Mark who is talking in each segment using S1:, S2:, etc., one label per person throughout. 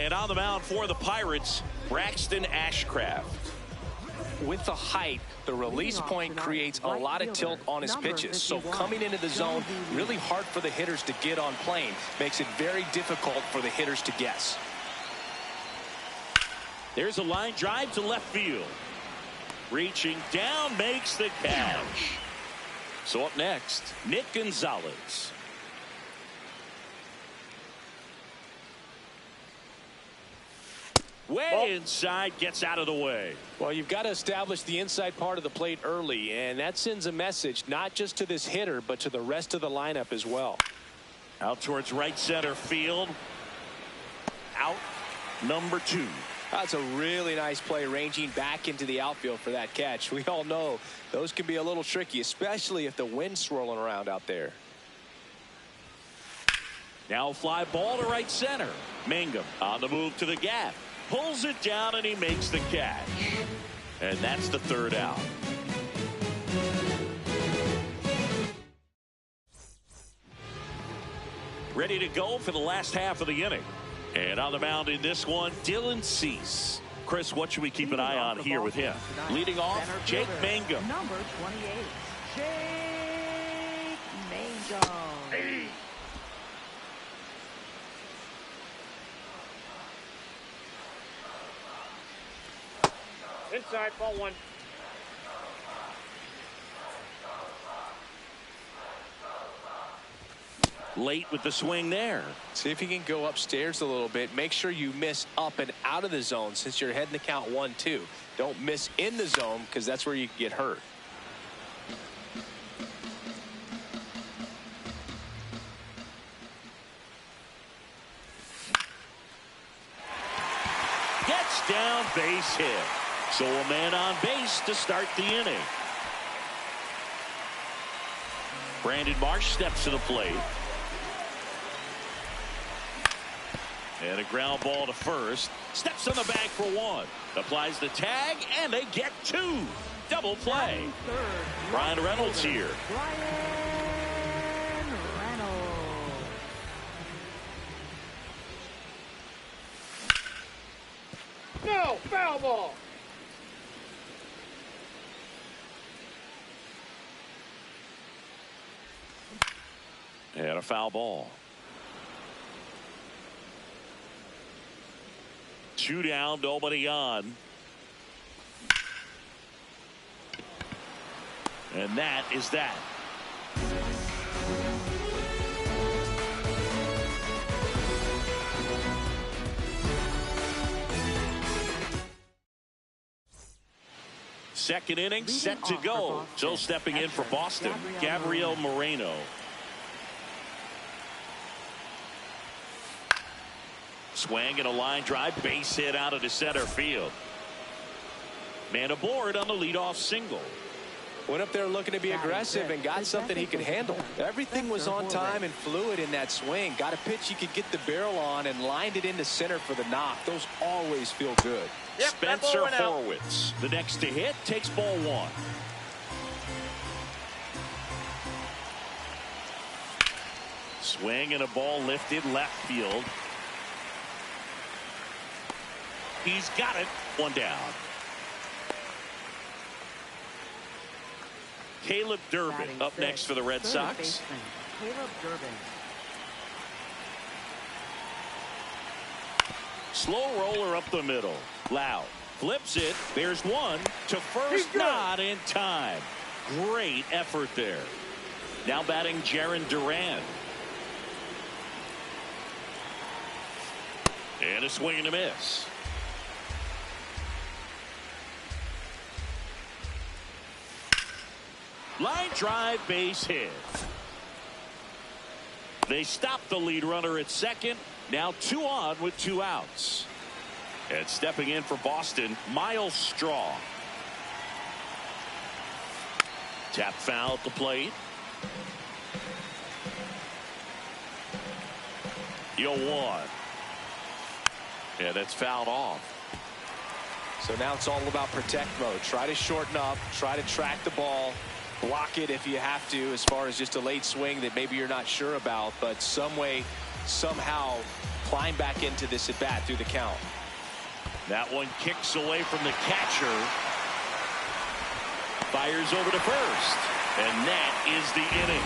S1: And on the mound for the Pirates, Braxton Ashcraft.
S2: With the height, the release point creates a lot of tilt on his pitches. So coming into the zone, really hard for the hitters to get on plane. Makes it very difficult for the hitters to guess.
S1: There's a line drive to left field. Reaching down, makes the catch. So up next, Nick Gonzalez. Way inside, gets out of the way.
S2: Well, you've got to establish the inside part of the plate early, and that sends a message not just to this hitter, but to the rest of the lineup as well.
S1: Out towards right center field. Out number 2.
S2: That's a really nice play, ranging back into the outfield for that catch. We all know those can be a little tricky, especially if the wind's swirling around out there.
S1: Now fly ball to right center. Mangum on the move to the gap. Pulls it down and he makes the catch. And that's the 3rd out. Ready to go for the last half of the inning. And on the mound in this one, Dylan Cease. Chris, what should we keep an eye on here with him? Leading off, Jake Mangum.
S3: Number 28, Jake Mangum.
S4: Inside, ball 1.
S1: Late with the swing there.
S2: See if you can go upstairs a little bit. Make sure you miss up and out of the zone since you're heading the count 1-2. Don't miss in the zone because that's where you can get hurt.
S1: Gets down, base hit. So a man on base to start the inning. Brandon Marsh steps to the plate. And a ground ball to first. Steps on the bag for 1. Applies the tag, and they get 2. Double play. Brian Reynolds here.
S3: Brian Reynolds.
S4: No, foul ball.
S1: And a foul ball. 2 down, nobody on. And that is that. Second inning set to go. So stepping in for Boston, Gabriel Moreno. Swing and a line drive, base hit out of the center field. Man aboard on the leadoff single.
S2: Went up there looking to be aggressive and got something he could handle. Everything was on time and fluid in that swing. Got a pitch he could get the barrel on and lined it into center for the knock. Those always feel good.
S4: Yep,
S1: Spencer Horwitz, the next to hit, takes ball 1. Swing and a ball lifted left field. He's got it. 1 down. Caleb Durbin up next for the Red Sox.
S3: Caleb Durbin.
S1: Slow roller up the middle. Loud flips it. There's 1 to first, not in time. Great effort there. Now batting Jarren Duran. And a swing and a miss. Line drive, base hit. They stop the lead runner at second. Now 2 on with 2 outs. And stepping in for Boston, Miles Straw. Tap foul at the plate. 0-1. And that's fouled off.
S2: So now it's all about protect mode. Try to shorten up, try to track the ball, Block it if you have to, as far as just a late swing that maybe you're not sure about, but some way, somehow climb back into this at bat through the count.
S1: That one kicks away from the catcher. Fires over to first. And that is the inning.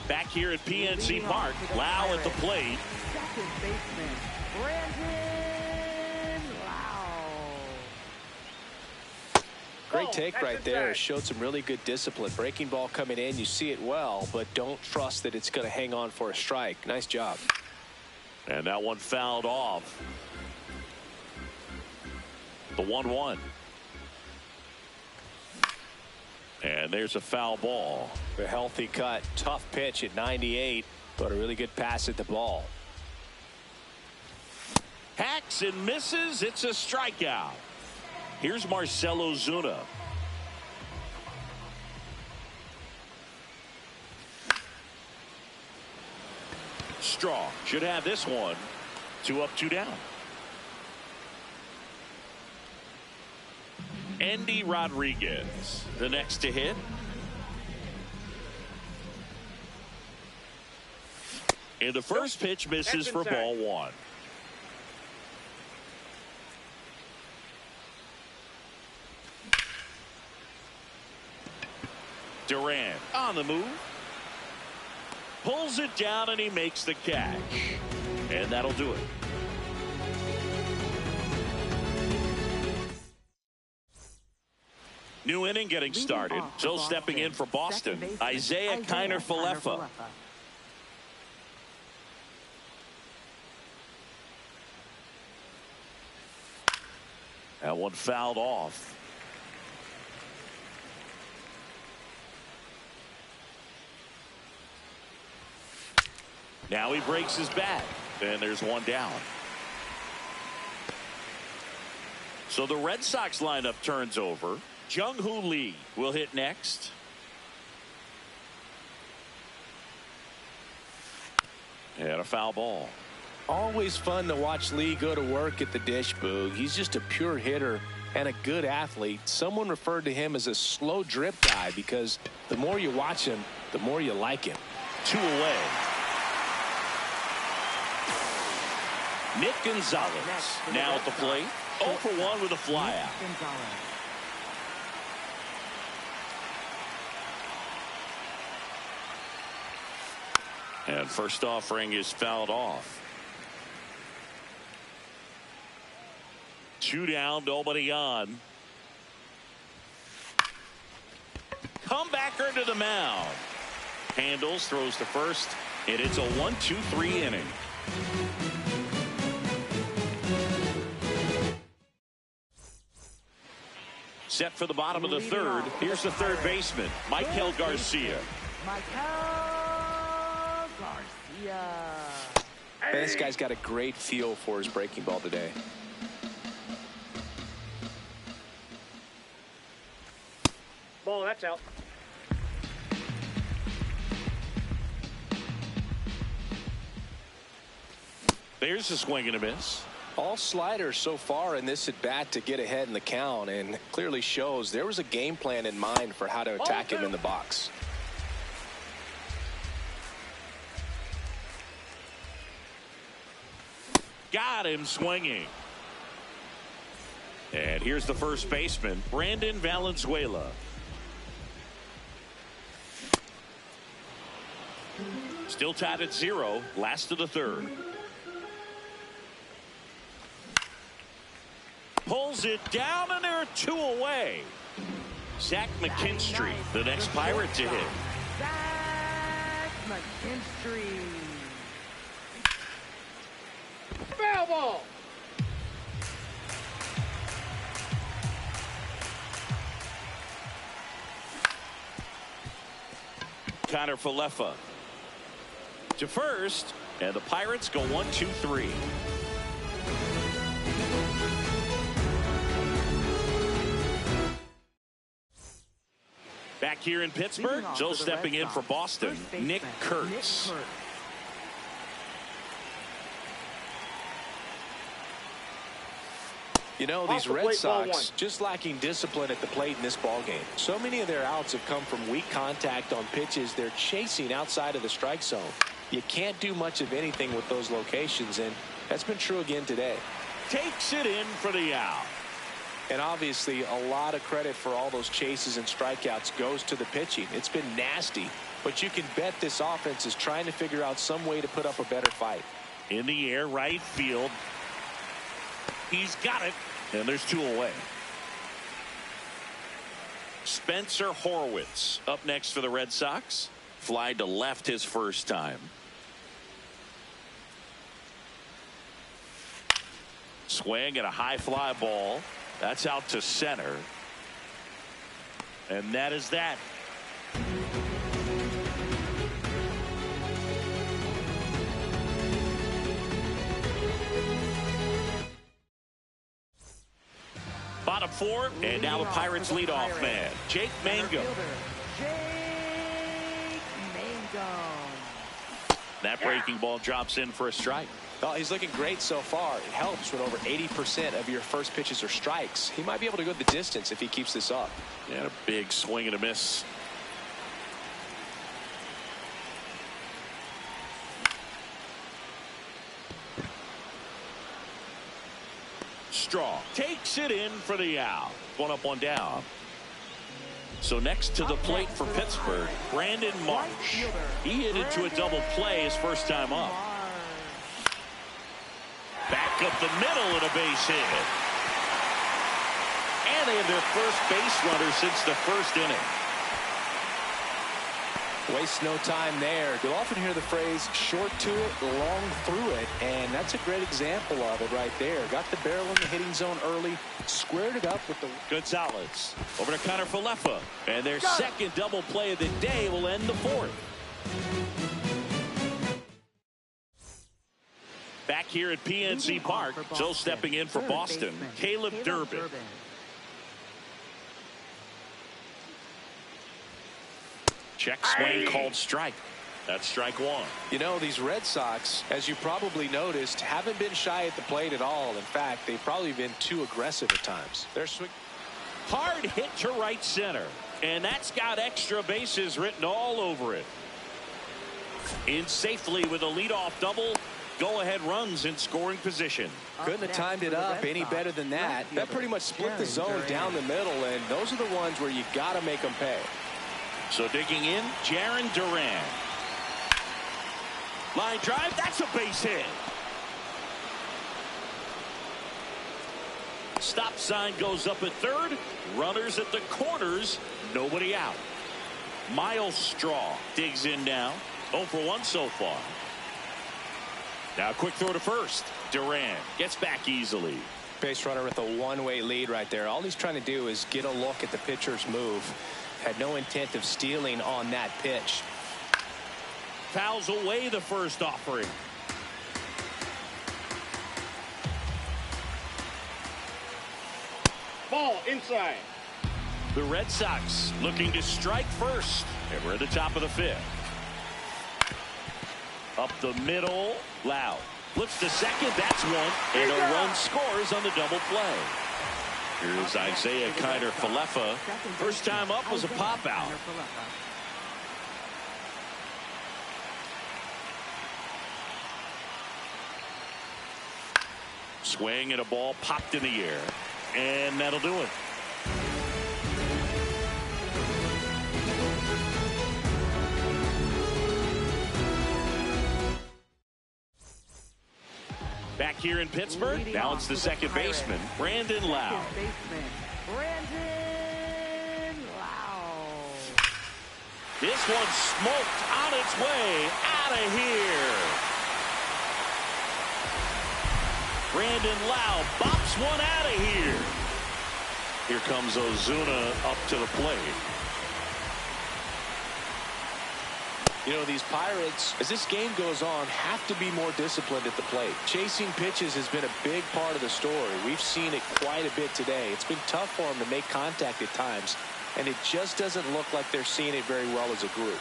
S1: Back here at PNC Park, Lau at the plate.
S3: Second baseman, Brandon Lau.
S2: Great take right there. Showed some really good discipline. Breaking ball coming in, you see it well, but don't trust that it's going to hang on for a strike. Nice job.
S1: And that one fouled off. The 1-1. And there's a foul ball.
S2: A healthy cut. Tough pitch at 98, but a really good pass at the ball.
S1: Hacks and misses. It's a strikeout. Here's Marcell Ozuna. Strong should have this one. 2 up, 2 down. Endy Rodriguez, the next to hit. And the first pitch misses for ball 1. Duran on the move. Pulls it down and he makes the catch. And that'll do it. New inning getting started. So stepping in for Boston, Isiah Kiner-Falefa. That one fouled off. Now he breaks his bat, and there's one down. So the Red Sox lineup turns over. Jung-Hoo Lee will hit next. And a foul ball.
S2: Always fun to watch Lee go to work at the dish, Boog. He's just a pure hitter and a good athlete. Someone referred to him as a slow drip guy because the more you watch him, the more you like him.
S1: 2 away. Nick Gonzalez now at the plate. 0 for 1 with a flyout. And first offering is fouled off. 2 down, nobody on. Comebacker to the mound. Handles, throws to first, and it's a 1-2-3 inning. Set for the bottom of the third. Here's the third baseman, Maikel Garcia.
S3: Maikel Garcia.
S2: This guy's got a great feel for his breaking ball today.
S4: Ball, that's out.
S1: There's a swing and a miss.
S2: All sliders so far in this at bat to get ahead in the count, and clearly shows there was a game plan in mind for how to attack him in the box.
S1: Got him swinging. And here's the first baseman, Brandon Valenzuela. Still tied at 0, last of the third. Pulls it down, and there are 2 away. Zach McKinstry, the next Pirate to hit.
S3: Zach McKinstry.
S4: Foul ball.
S1: Kiner-Falefa to first, and the Pirates go 1-2-3. Back here in Pittsburgh, so stepping in for Boston, Nick Kurtz.
S2: You know, these Red Sox just lacking discipline at the plate in this ball game. So many of their outs have come from weak contact on pitches they're chasing outside of the strike zone. You can't do much of anything with those locations, and that's been true again today.
S1: Takes it in for the out.
S2: And obviously, a lot of credit for all those chases and strikeouts goes to the pitching. It's been nasty, but you can bet this offense is trying to figure out some way to put up a better fight.
S1: In the air, right field. He's got it. And there's 2 away. Spencer Horwitz up next for the Red Sox. Fly to left his first time. Swing and a high fly ball. That's out to center. And that is that. Bottom 4, and now the Pirates leadoff man, Jake Mangum.
S3: Jake Mangum.
S1: That breaking ball drops in for a strike.
S2: Well, he's looking great so far. It helps when over 80% of your first pitches are strikes. He might be able to go the distance if he keeps this up.
S1: And a big swing and a miss. Straw takes it in for the out. 1 up, 1 down. So next to the plate for Pittsburgh, Brandon Marsh. He hit into a double play his first time up. Back up the middle and a base hit. And they have their first base runner since the first inning.
S2: Waste no time there. You'll often hear the phrase short to it, long through it, and that's a great example of it right there. Got the barrel in the hitting zone early, squared it up with the
S1: Gonzalez over to Connor Falefa, and their second double play of the day will end the 4th. Back here at PNC Park, so stepping in for Boston, Caleb Durbin. Check swing called strike. That's strike 1.
S2: You know, these Red Sox, as you probably noticed, haven't been shy at the plate at all. In fact, they've probably been too aggressive at times. Their swing.
S1: Hard hit to right center, and that's got extra bases written all over it. In safely with a leadoff double. Go-ahead runs in scoring position.
S2: Couldn't have timed it up any better than that. That pretty much split the zone down the middle, and those are the ones where you got to make them pay.
S1: So digging in, Jarren Duran. Line drive, that's a base hit. Stop sign goes up at third. Runners at the corners, nobody out. Miles Straw digs in now. 0 for 1 so far. Now a quick throw to first. Duran gets back easily.
S2: Base runner with a one-way lead right there. All he's trying to do is get a look at the pitcher's move. Had no intent of stealing on that pitch.
S1: Fouls away the first offering.
S4: Ball inside.
S1: The Red Sox looking to strike first. And we're at the top of the 5th. Up the middle. Loud. Flips to second. That's 1. And a run scores on the double play. Here's Isaiah Kiner Falefa. First time up was a pop out. Swing and a ball popped in the air. And that'll do it. Back here in Pittsburgh, now it's the second baseman, Brandon Lowe. This one smoked on its way out of here. Brandon Lowe bops one out of here. Here comes Ozuna up to the plate.
S2: You know, these Pirates, as this game goes on, have to be more disciplined at the plate. Chasing pitches has been a big part of the story. We've seen it quite a bit today. It's been tough for them to make contact at times, and it just doesn't look like they're seeing it very well as a group.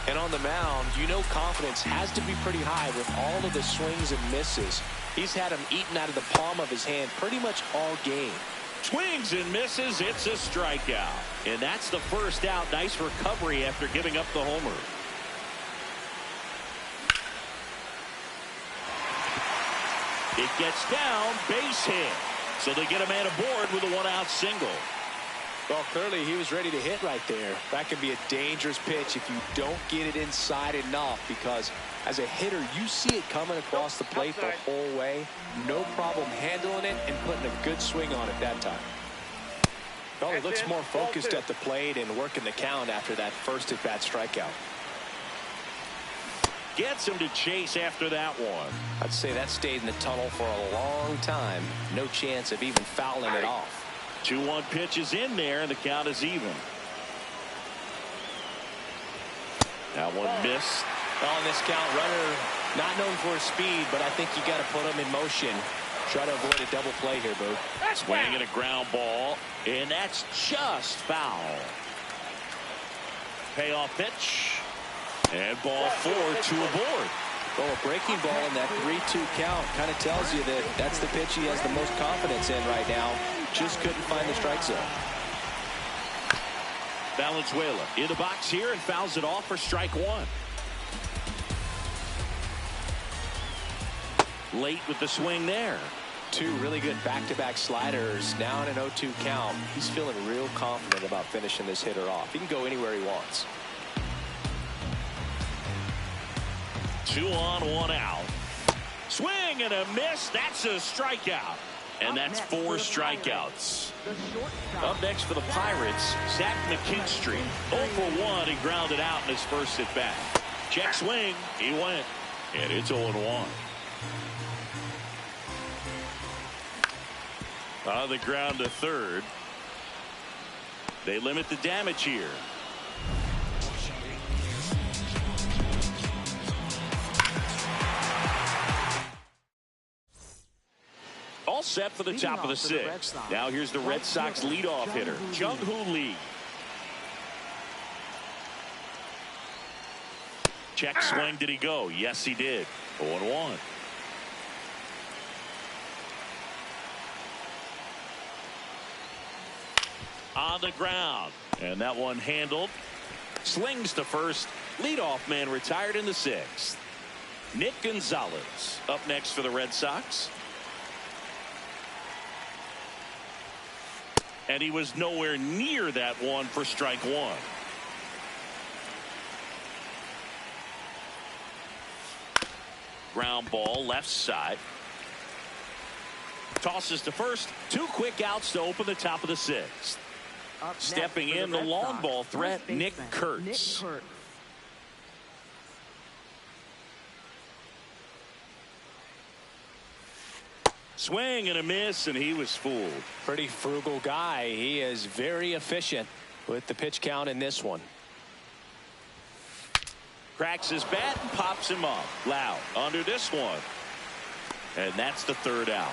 S2: And on the mound, you know confidence has to be pretty high with all of the swings and misses. He's had him eaten out of the palm of his hand pretty much all game.
S1: Swings and misses. It's a strikeout. And that's the first out. Nice recovery after giving up the homer. It gets down, base hit. So they get a man aboard with a one-out single.
S2: Well, clearly he was ready to hit right there. That could be a dangerous pitch if you don't get it inside enough, because as a hitter, you see it coming across the plate the whole way. No problem handling it and putting a good swing on it that time. Well, he looks more focused at the plate and working the count after that first at-bat strikeout.
S1: Gets him to chase after that one.
S2: I'd say that stayed in the tunnel for a long time. No chance of even fouling it off.
S1: 2-1 pitch is in there, and the count is even. That one missed.
S2: On this count, runner not known for his speed, but I think you got to put him in motion. Try to avoid a double play here, Boo.
S1: Swing at a ground ball, and that's just foul. Payoff pitch, and ball 4, 2 aboard.
S2: Well, a breaking ball in that 3-2 count kind of tells you that that's the pitch he has the most confidence in right now. Just couldn't find the strike zone.
S1: Valenzuela in the box here and fouls it off for strike 1. Late with the swing there.
S2: 2 really good back-to-back sliders. Now in an 0-2 count. He's feeling real confident about finishing this hitter off. He can go anywhere he wants.
S1: 2 on, 1 out. Swing and a miss. That's a strikeout. And that's 4 strikeouts. Up next for the Pirates, Zach McKinstry. 0 for 1. He grounded out in his first at bat. Check swing. He went. And it's 0-1. On the ground to third. They limit the damage here. All set for the top of the 6th. Now here's the Red Sox leadoff hitter, Jung-Hoo Lee. Check swing. Did he go? Yes, he did. 0-1. On the ground. And that one handled. Slings to first. Leadoff man retired in the 6th. Nick Gonzalez up next for the Red Sox. And he was nowhere near that one for strike 1. Ground ball left side. Tosses to first. 2 quick outs to open the top of the 6th. Stepping in the long ball threat, Nick Kurtz. Swing and a miss, and he was fooled.
S2: Pretty frugal guy. He is very efficient with the pitch count in this one.
S1: Cracks his bat and pops him up. Loud under this one. And that's the 3rd out.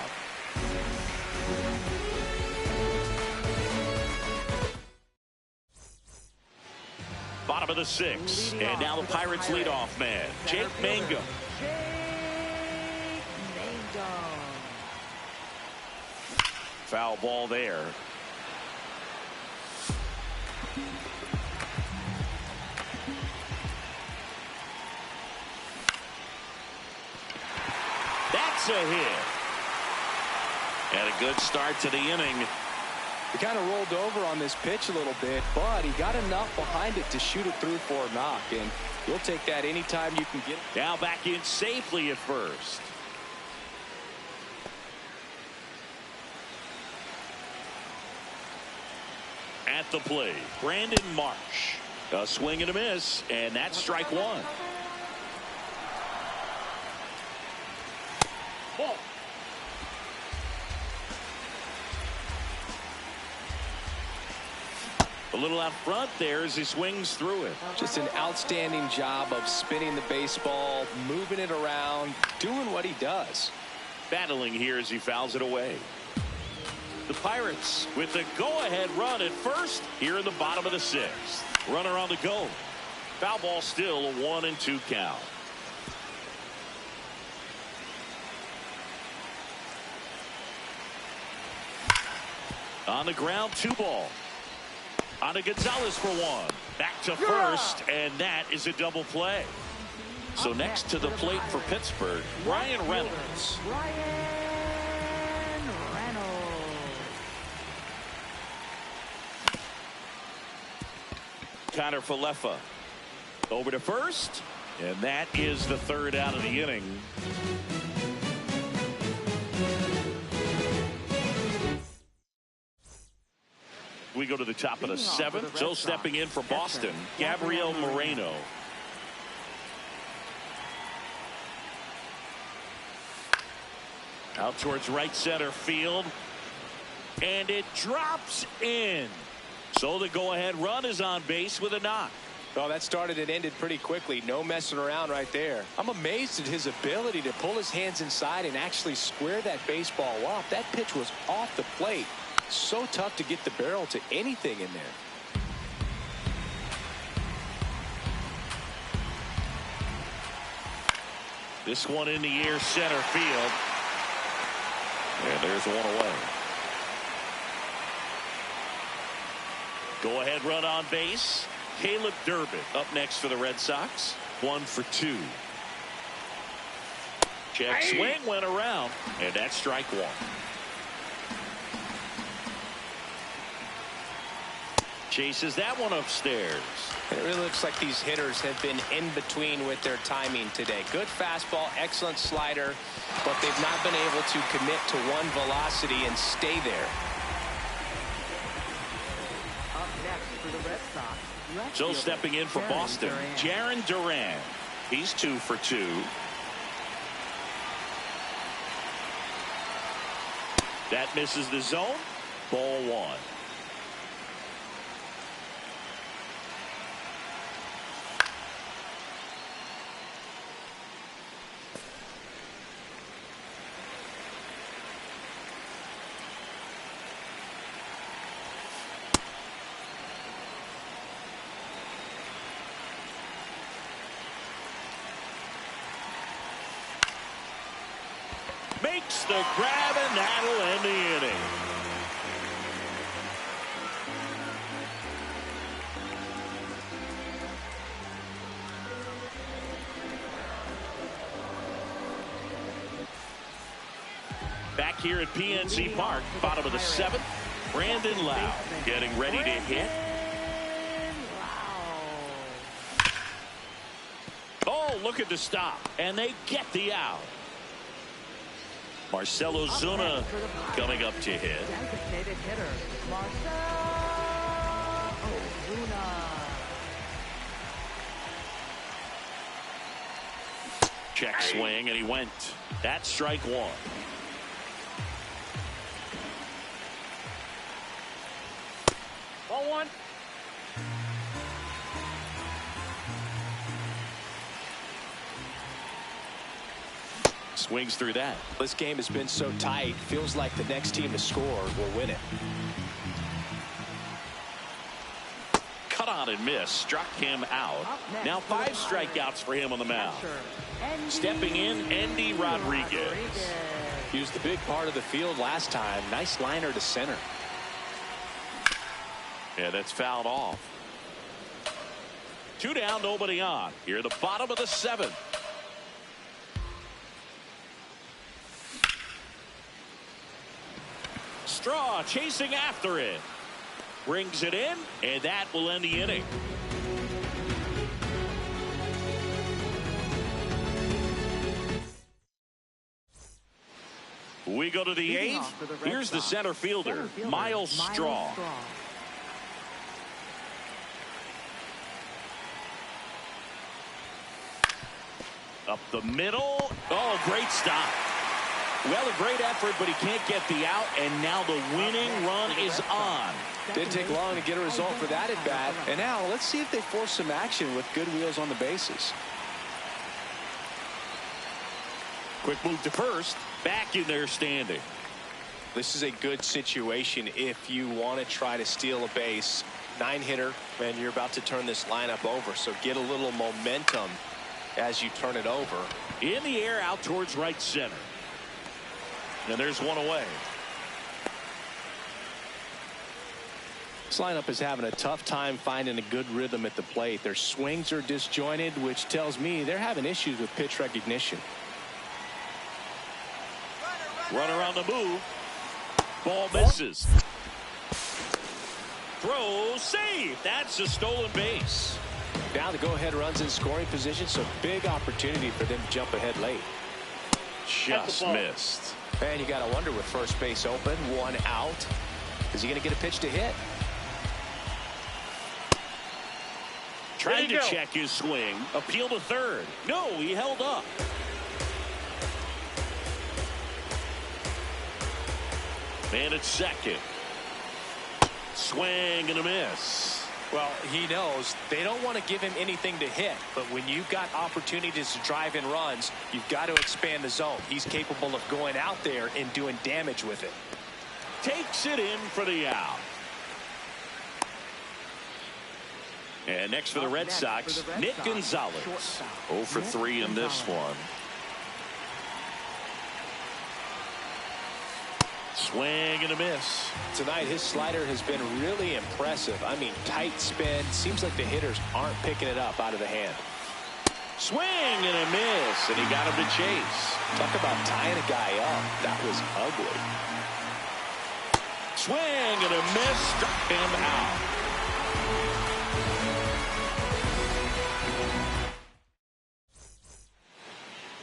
S1: Bottom of the 6th. And now the Pirates leadoff man, Jake Mangum. Foul ball there. That's a hit. And a good start to the inning.
S2: He kind of rolled over on this pitch a little bit, but he got enough behind it to shoot it through for a knock, and you'll take that anytime you can get it.
S1: Now back in safely at first. At the plate, Brandon Marsh. A swing and a miss, and that's strike 1. Ball. A little out front there as he swings through it.
S2: Just an outstanding job of spinning the baseball, moving it around, doing what he does.
S1: Battling here as he fouls it away. The Pirates with the go-ahead run at first here in the bottom of the 6th. Runner on the go. Foul ball still, a 1-2 count. On the ground, 2 ball. On to Gonzalez for 1. Back to first, and that is a double play. So next to the plate for Pittsburgh, Ryan Reynolds.
S3: Ryan Reynolds.
S1: Connor Falefa over to first, and that is the 3rd out of the inning. We go to the top of the 7th. So stepping in for Boston, Gabriel Moreno. Out towards right center field, and it drops in. So the go-ahead run is on base with a knock.
S2: Well, that started and ended pretty quickly. No messing around right there. I'm amazed at his ability to pull his hands inside and actually square that baseball up. That pitch was off the plate. So tough to get the barrel to anything in there.
S1: This one in the air, center field. And there's one away. Go ahead run on base. Caleb Durbin up next for the Red Sox. 1 for 2. Check swing went around, and that's strike 1. Chases that one upstairs.
S2: It really looks like these hitters have been in between with their timing today. Good fastball, excellent slider, but they've not been able to commit to one velocity and stay there.
S3: Up next for the Red Sox.
S1: So stepping in for Boston, Jarren Duran. He's 2 for 2. That misses the zone. Ball 1. Makes the grab, and that'll end the inning. Back here at PNC Park, bottom of the 7th, Brandon Lowe getting ready to hit. Oh, look at the stop, and they get the out. Marcell Ozuna coming up to hit.
S3: Designated hitter, Marcell Ozuna.
S1: Check swing, and he went. That's strike 1.
S4: Ball 1.
S1: Swings through that.
S2: This game has been so tight. Feels like the next team to score will win it.
S1: Cut on and miss. Struck him out. Now 5 strikeouts for him on the mound. Stepping in, Endy Rodriguez.
S2: He was the big part of the field last time. Nice liner to center.
S1: Yeah, that's fouled off. 2 down, nobody on. Here at the bottom of the 7th. Straw chasing after it. Brings it in, and that will end the inning. We go to the 8th. Here's the center fielder, Myles Straw. Up the middle. Oh, great stop. Well, a great effort, but he can't get the out, and now the winning run is on.
S2: Didn't take long to get a result for that at bat. And now let's see if they force some action with good wheels on the bases.
S1: Quick move to first. Back in there standing.
S2: This is a good situation if you want to try to steal a base. 9-hitter, and you're about to turn this lineup over. So get a little momentum as you turn it over.
S1: In the air out towards right center. And there's one away.
S2: Sox lineup is having a tough time finding a good rhythm at the plate. Their swings are disjointed, which tells me they're having issues with pitch recognition.
S1: Runner on the move. Ball misses. Throw, save. That's a stolen base.
S2: Now the go-ahead runs in scoring position, so big opportunity for them to jump ahead late.
S1: Just missed.
S2: Man, you got to wonder with first base open, one out. Is he going to get a pitch to hit?
S1: Trying to check his swing. Appeal to third. No, he held up. And it's second. Swing and a miss.
S2: Well, he knows they don't want to give him anything to hit, but when you've got opportunities to drive in runs, you've got to expand the zone. He's capable of going out there and doing damage with it.
S1: Takes it in for the out. And next for the Red Sox, Nick Gonzalez. 0 for 3 in this one. Swing and a miss.
S2: Tonight, his slider has been really impressive. I mean, tight spin. Seems like the hitters aren't picking it up out of the hand.
S1: Swing and a miss, and he got him to chase.
S2: Talk about tying a guy up. That was ugly.
S1: Swing and a miss, struck him out.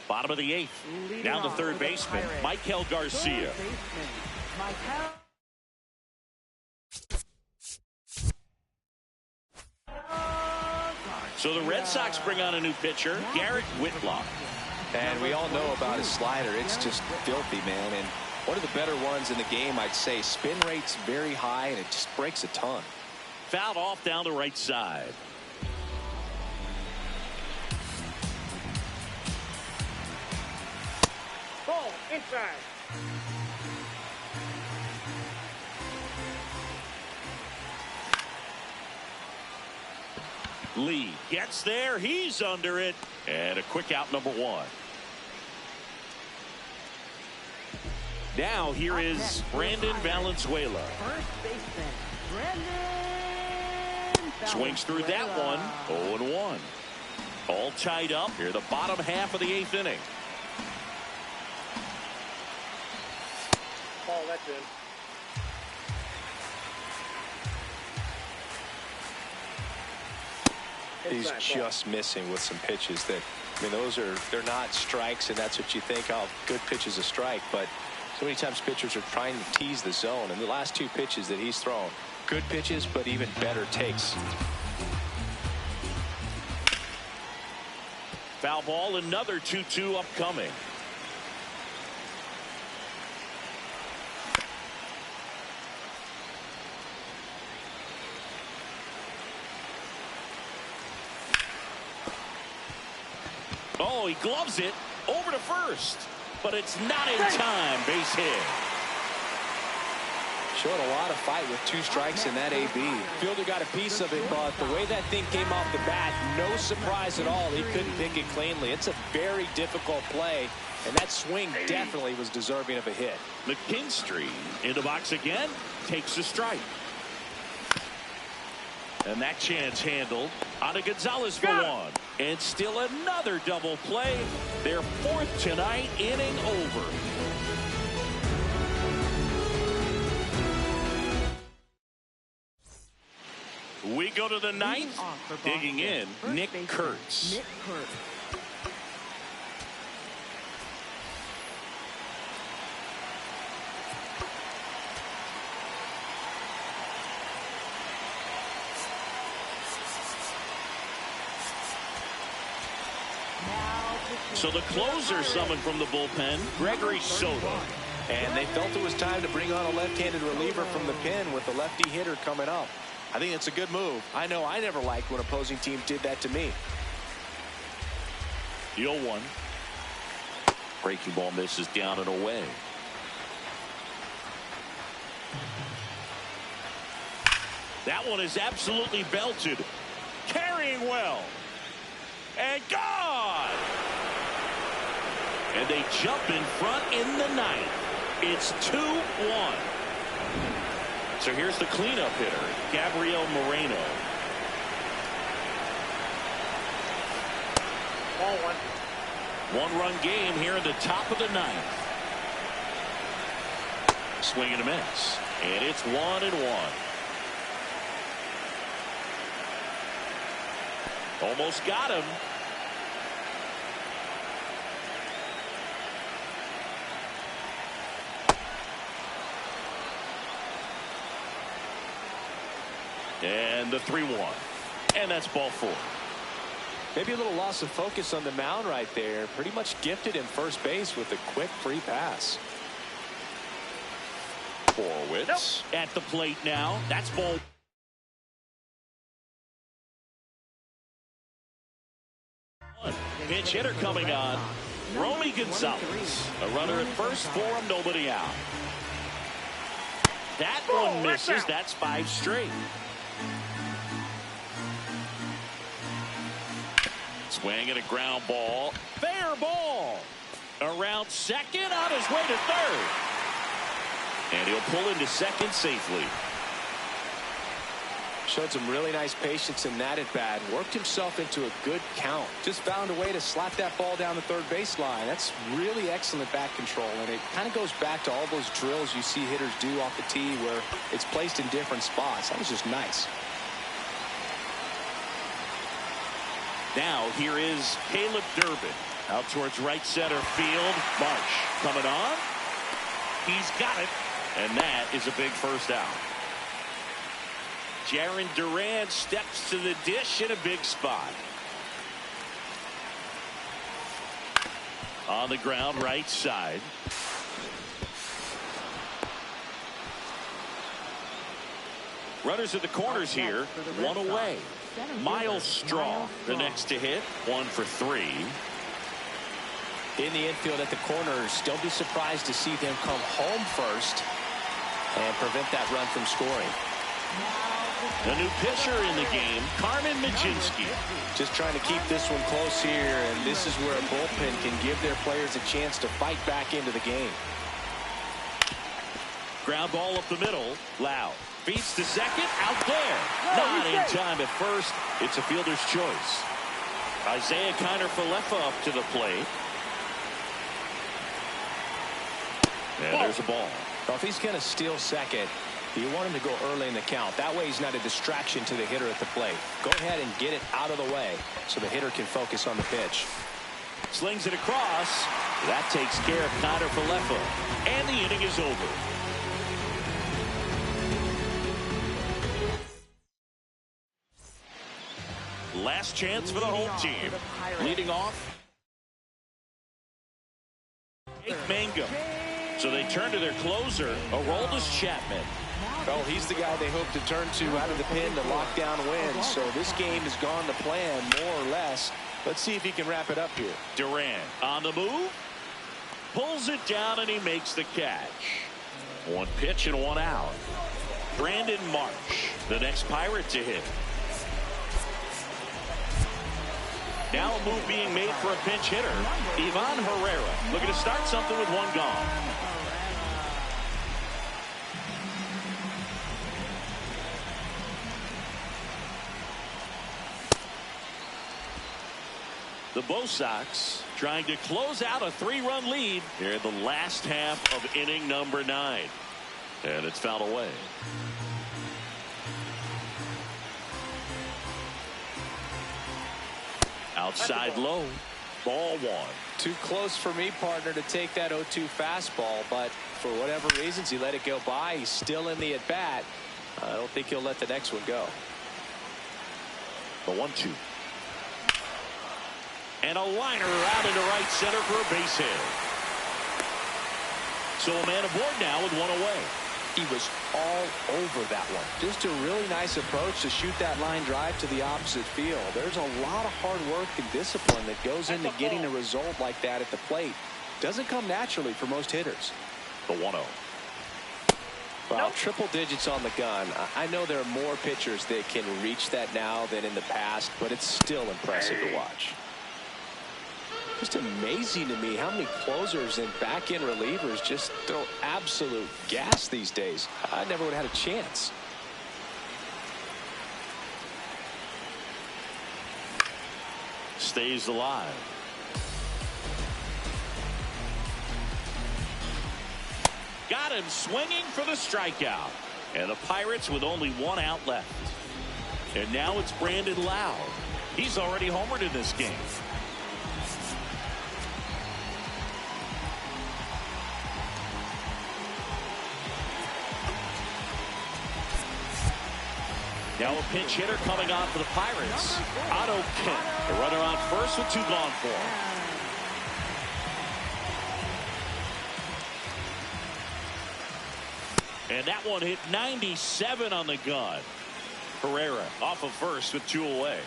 S1: Bottom of the 8th. Down to third baseman, Maikel Garcia. So the Red Sox bring on a new pitcher, Garrett Whitlock.
S2: And we all know about his slider. It's just filthy, man. And one of the better ones in the game, I'd say. Spin rate's very high, and it just breaks a ton.
S1: Fouled off down the right side.
S4: Ball inside.
S1: Lee gets there. He's under it. And a quick out, number 1. Now here is Brandon Valenzuela.
S3: First baseman, Brandon
S1: Swings through that one. 0-1. All tied up here, the bottom half of the 8th inning.
S4: Ball, that's in.
S2: He's just missing with some pitches that, I mean, they're not strikes, and that's what you think, oh, good pitch is a strike. But so many times pitchers are trying to tease the zone, and the last 2 pitches that he's thrown, good pitches, but even better takes.
S1: Foul ball, another 2-2 upcoming. Oh, he gloves it over to first, but it's not in time. Base hit.
S2: Showed a lot of fight with 2 strikes in that AB. Fielder got a piece of it, but the way that thing came off the bat, no surprise at all. He couldn't pick it cleanly. It's a very difficult play, and that swing definitely was deserving of a hit.
S1: McKinstry in the box again, takes a strike. And that chance handled. On to Gonzalez for 1. And still another double play. Their 4th tonight, inning over. We go to the 9th. Digging in, Nick Kurtz.
S3: Nick Kurtz.
S1: So the closer summoned from the bullpen, Gregory Soto.
S2: And they felt it was time to bring on a left-handed reliever from the pen with the lefty hitter coming up. I think it's a good move. I know I never liked when opposing teams did that to me.
S1: 0-1. Breaking ball misses down and away. That one is absolutely belted. Carrying well. And gone. And they jump in front in the 9th. It's 2-1. So here's the cleanup hitter, Gabriel Moreno.
S4: Ball one.
S1: One-run game here in the top of the ninth. Swing and a miss. And it's 1-1. Almost got him. And the 3-1. And that's ball 4.
S2: Maybe a little loss of focus on the mound right there. Pretty much gifted him first base with a quick free pass.
S1: Horwitz at the plate now. That's ball. Pinch hitter coming on. Romy Gonzalez. A runner at first for him, nobody out. That one misses. That's 5 straight. Swing and a ground ball. Fair ball. Around second, on his way to third. And he'll pull into second safely.
S2: Showed some really nice patience in that at bat. Worked himself into a good count. Just found a way to slap that ball down the third baseline. That's really excellent bat control. And it kind of goes back to all those drills you see hitters do off the tee where it's placed in different spots. That was just nice.
S1: Now here is Caleb Durbin out towards right center field. Marsh coming on. He's got it. And that is a big first out. Jarren Duran steps to the dish in a big spot. On the ground right side. Runners at the corners here. One away. Miles Straw the next to hit. 1 for 3.
S2: In the infield at the corners, don't be surprised to see them come home first and prevent that run from scoring.
S1: The new pitcher in the game, Carmen Mlodzinski.
S2: Just trying to keep this one close here, and this is where a bullpen can give their players a chance to fight back into the game.
S1: Ground ball up the middle. Loud. Feeds to second. Out there. Not in time at first. It's a fielder's choice. Isaiah Kiner-Falefa up to the plate. And there's a ball.
S2: Well, if he's going to steal second, you want him to go early in the count. That way he's not a distraction to the hitter at the plate. Go ahead and get it out of the way so the hitter can focus on the pitch.
S1: Slings it across. That takes care of Kiner-Falefa. And the inning is over. Last chance for the home team. Leading off, Jake Mangum. So they turn to their closer, Aroldis Chapman.
S2: Well, he's the guy they hope to turn to out of the pen to lock down wins. So this game has gone to plan, more or less. Let's see if he can wrap it up here.
S1: Duran on the move. Pulls it down and he makes the catch. One pitch and one out. Brandon Marsh, the next Pirate to hit. Now a move being made for a pinch hitter. Ivan Herrera looking to start something with one gone. The Bo Sox trying to close out a 3-run lead here in the last half of inning number 9. And it's fouled away. Outside low. Ball 1.
S2: Too close for me, partner, to take that 0-2 fastball, but for whatever reasons he let it go by. He's still in the at-bat. I don't think he'll let the next one go.
S1: The 1-2. And a liner out into right center for a base hit. So a man aboard now with one away.
S2: He was all over that one. Just a really nice approach to shoot that line drive to the opposite field. There's a lot of hard work and discipline that goes into getting a result like that at the plate. Doesn't come naturally for most hitters.
S1: The 1-0.
S2: Well, triple digits on the gun. I know there are more pitchers that can reach that now than in the past, but it's still impressive to watch. Just amazing to me how many closers and back-end relievers just throw absolute gas these days. I never would have had a chance.
S1: Stays alive. Got him swinging for the strikeout. And the Pirates with only one out left. And now it's Brandon Lowe. He's already homered in this game. Now a pinch hitter coming on for the Pirates. Otto Kemp, the runner on first with 2 gone for him. And that one hit 97 on the gun. Herrera off of first with 2 away.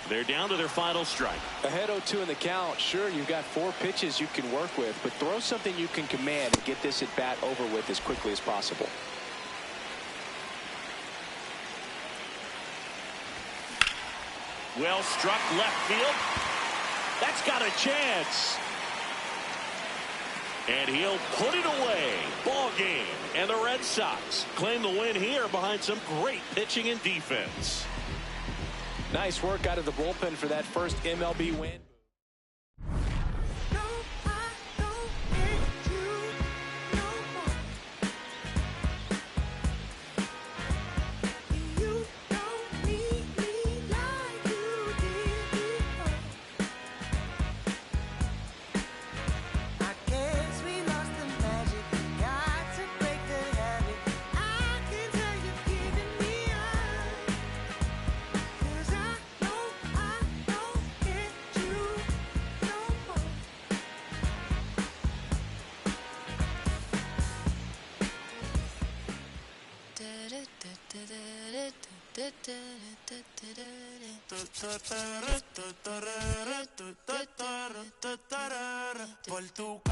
S1: They're down to their final strike.
S2: Ahead 0-2 in the count. Sure, you've got 4 pitches you can work with, but throw something you can command and get this at bat over with as quickly as possible.
S1: Well struck left field. That's got a chance. And he'll put it away. Ball game. And the Red Sox claim the win here behind some great pitching and defense.
S2: Nice work out of the bullpen for that first MLB win.
S5: Por tu